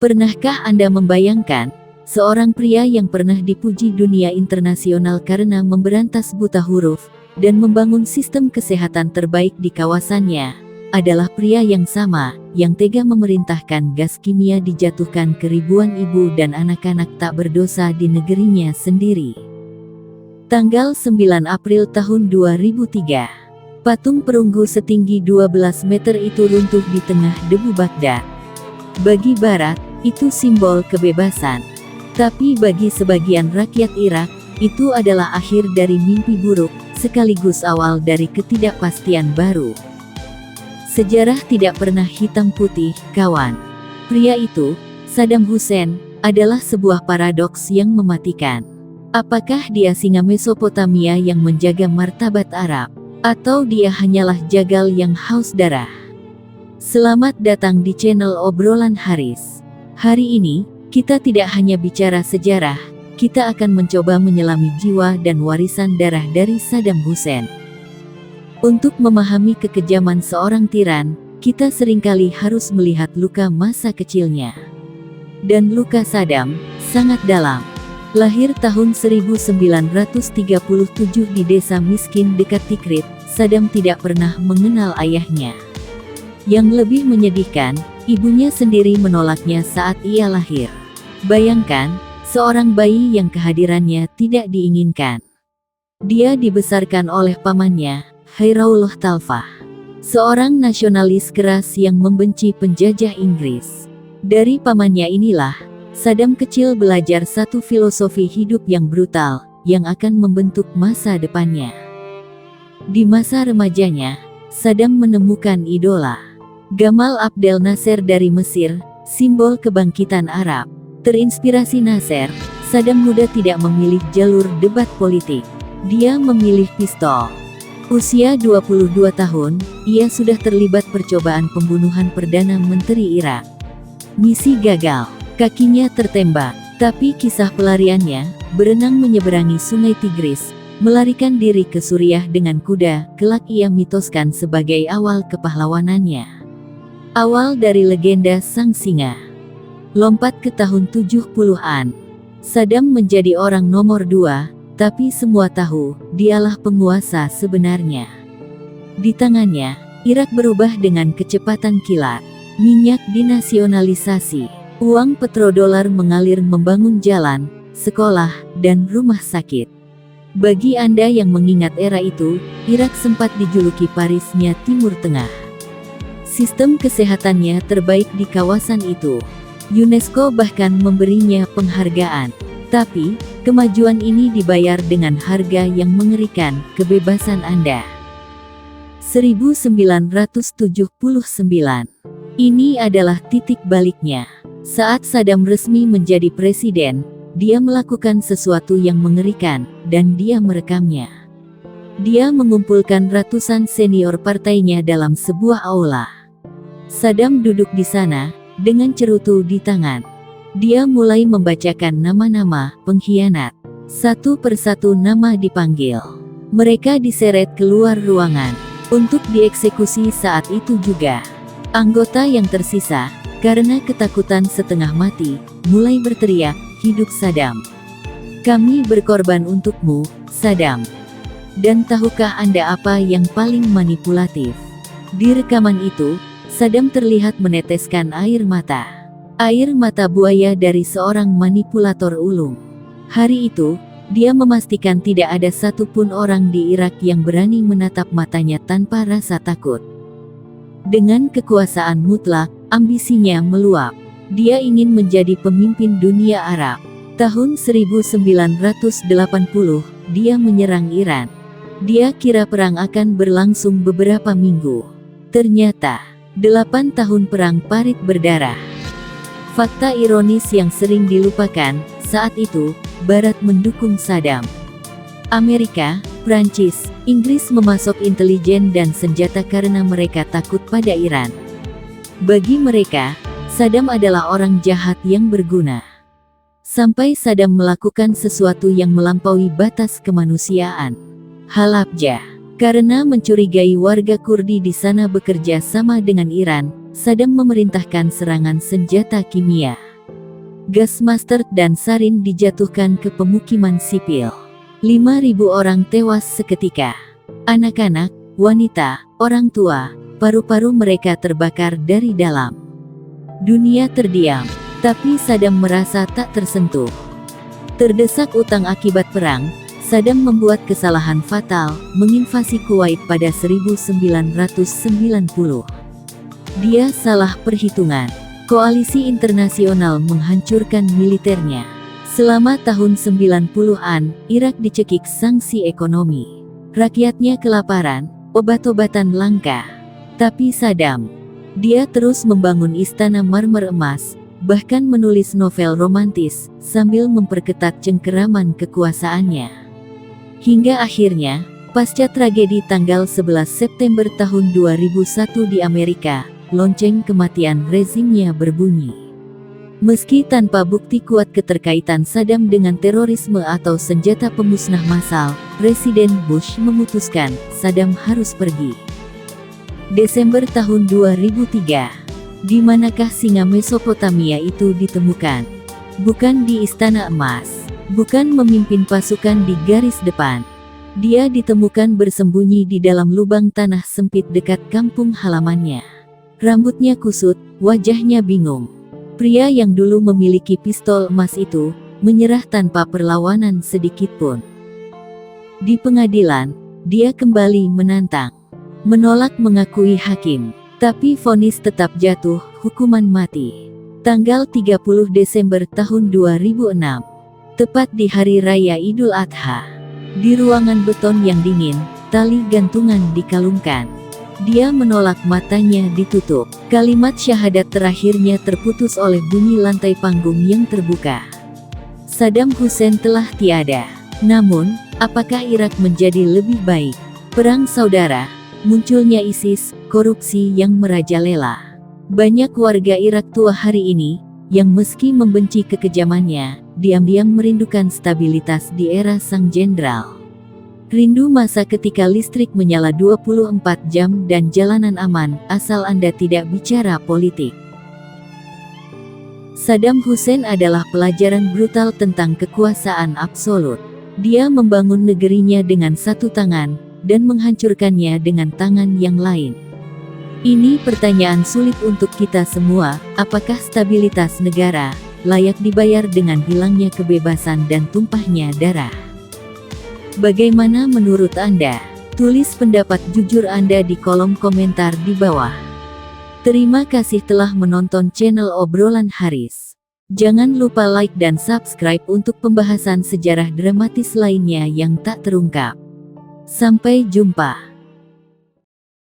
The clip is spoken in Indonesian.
Pernahkah Anda membayangkan, seorang pria yang pernah dipuji dunia internasional karena memberantas buta huruf, dan membangun sistem kesehatan terbaik di kawasannya, adalah pria yang sama, yang tega memerintahkan gas kimia dijatuhkan ke ribuan ibu dan anak-anak tak berdosa di negerinya sendiri. Tanggal 9 April tahun 2003, patung perunggu setinggi 12 meter itu runtuh di tengah debu Baghdad. Bagi Barat, itu simbol kebebasan. Tapi bagi sebagian rakyat Irak, itu adalah akhir dari mimpi buruk, sekaligus awal dari ketidakpastian baru. Sejarah tidak pernah hitam putih, kawan. Pria itu, Saddam Hussein, adalah sebuah paradoks yang mematikan. Apakah dia singa Mesopotamia yang menjaga martabat Arab? Atau dia hanyalah jagal yang haus darah? Selamat datang di channel Obrolan Haris. Hari ini, kita tidak hanya bicara sejarah, kita akan mencoba menyelami jiwa dan warisan darah dari Saddam Hussein. Untuk memahami kekejaman seorang tiran, kita seringkali harus melihat luka masa kecilnya. Dan luka Saddam, sangat dalam. Lahir tahun 1937 di desa miskin dekat Tikrit, Saddam tidak pernah mengenal ayahnya. Yang lebih menyedihkan, ibunya sendiri menolaknya saat ia lahir. Bayangkan, seorang bayi yang kehadirannya tidak diinginkan. Dia dibesarkan oleh pamannya, Khairullah Talfah, seorang nasionalis keras yang membenci penjajah Inggris. Dari pamannya inilah, Saddam kecil belajar satu filosofi hidup yang brutal, yang akan membentuk masa depannya. Di masa remajanya, Saddam menemukan idola, Gamal Abdel Nasser dari Mesir, simbol kebangkitan Arab. Terinspirasi Nasser, Saddam muda tidak memilih jalur debat politik. Dia memilih pistol. Usia 22 tahun, ia sudah terlibat percobaan pembunuhan Perdana Menteri Irak. Misi gagal, kakinya tertembak, tapi kisah pelariannya, berenang menyeberangi sungai Tigris, melarikan diri ke Suriah dengan kuda, kelak ia mitoskan sebagai awal kepahlawanannya. Awal dari legenda sang singa. Lompat ke tahun 70-an. Saddam menjadi orang nomor 2, tapi semua tahu, dialah penguasa sebenarnya. Di tangannya, Irak berubah dengan kecepatan kilat. Minyak dinasionalisasi. Uang petrodolar mengalir membangun jalan, sekolah, dan rumah sakit. Bagi Anda yang mengingat era itu, Irak sempat dijuluki Parisnya Timur Tengah. Sistem kesehatannya terbaik di kawasan itu. UNESCO bahkan memberinya penghargaan. Tapi, kemajuan ini dibayar dengan harga yang mengerikan, kebebasan Anda. 1979. Ini adalah titik baliknya. Saat Saddam resmi menjadi presiden, dia melakukan sesuatu yang mengerikan, dan dia merekamnya. Dia mengumpulkan ratusan senior partainya dalam sebuah aula. Saddam duduk di sana, dengan cerutu di tangan. Dia mulai membacakan nama-nama pengkhianat. Satu persatu nama dipanggil. Mereka diseret keluar ruangan, untuk dieksekusi saat itu juga. Anggota yang tersisa, karena ketakutan setengah mati, mulai berteriak, "Hidup Saddam! Kami berkorban untukmu, Saddam!" Dan tahukah Anda apa yang paling manipulatif? Di rekaman itu, Saddam terlihat meneteskan air mata. Air mata buaya dari seorang manipulator ulung. Hari itu, dia memastikan tidak ada satupun orang di Irak yang berani menatap matanya tanpa rasa takut. Dengan kekuasaan mutlak, ambisinya meluap. Dia ingin menjadi pemimpin dunia Arab. Tahun 1980, dia menyerang Iran. Dia kira perang akan berlangsung beberapa minggu. Ternyata, 8 tahun perang parit berdarah. Fakta ironis yang sering dilupakan, saat itu, Barat mendukung Saddam. Amerika, Prancis, Inggris memasok intelijen dan senjata karena mereka takut pada Iran. Bagi mereka, Saddam adalah orang jahat yang berguna. Sampai Saddam melakukan sesuatu yang melampaui batas kemanusiaan. Halabja. Karena mencurigai warga Kurdi di sana bekerja sama dengan Iran, Saddam memerintahkan serangan senjata kimia. gas mustard dan sarin dijatuhkan ke pemukiman sipil. 5.000 orang tewas seketika. Anak-anak, wanita, orang tua, paru-paru mereka terbakar dari dalam. Dunia terdiam, tapi Saddam merasa tak tersentuh. Terdesak utang akibat perang, Saddam membuat kesalahan fatal, menginvasi Kuwait pada 1990. Dia salah perhitungan. Koalisi internasional menghancurkan militernya. Selama tahun 90-an, Irak dicekik sanksi ekonomi. Rakyatnya kelaparan, obat-obatan langka. Tapi Saddam, dia terus membangun istana marmer emas, bahkan menulis novel romantis, sambil memperketat cengkeraman kekuasaannya. Hingga akhirnya, pasca tragedi tanggal 11 September tahun 2001 di Amerika, lonceng kematian rezimnya berbunyi. Meski tanpa bukti kuat keterkaitan Saddam dengan terorisme atau senjata pemusnah massal, Presiden Bush memutuskan Saddam harus pergi. Desember tahun 2003. Di manakah singa Mesopotamia itu ditemukan? Bukan di Istana Emas, bukan memimpin pasukan di garis depan. Dia ditemukan bersembunyi di dalam lubang tanah sempit dekat kampung halamannya. Rambutnya kusut, wajahnya bingung. Pria yang dulu memiliki pistol emas itu menyerah tanpa perlawanan sedikitpun. Di pengadilan, dia kembali menantang, menolak mengakui hakim. Tapi vonis tetap jatuh, hukuman mati. Tanggal 30 Desember tahun 2006. Tepat di Hari Raya Idul Adha. Di ruangan beton yang dingin, tali gantungan dikalungkan. Dia menolak, matanya ditutup. Kalimat syahadat terakhirnya terputus oleh bunyi lantai panggung yang terbuka. Saddam Hussein telah tiada. Namun, apakah Irak menjadi lebih baik? Perang saudara. Munculnya ISIS, korupsi yang merajalela. Banyak warga Irak tua hari ini, yang meski membenci kekejamannya, diam-diam merindukan stabilitas di era sang jenderal. Rindu masa ketika listrik menyala 24 jam dan jalanan aman, asal Anda tidak bicara politik. Saddam Hussein adalah pelajaran brutal tentang kekuasaan absolut. Dia membangun negerinya dengan satu tangan, dan menghancurkannya dengan tangan yang lain. Ini pertanyaan sulit untuk kita semua, apakah stabilitas negara layak dibayar dengan hilangnya kebebasan dan tumpahnya darah? Bagaimana menurut Anda? Tulis pendapat jujur Anda di kolom komentar di bawah. Terima kasih telah menonton channel Obrolan Haris. Jangan lupa like dan subscribe untuk pembahasan sejarah dramatis lainnya yang tak terungkap. Sampai jumpa.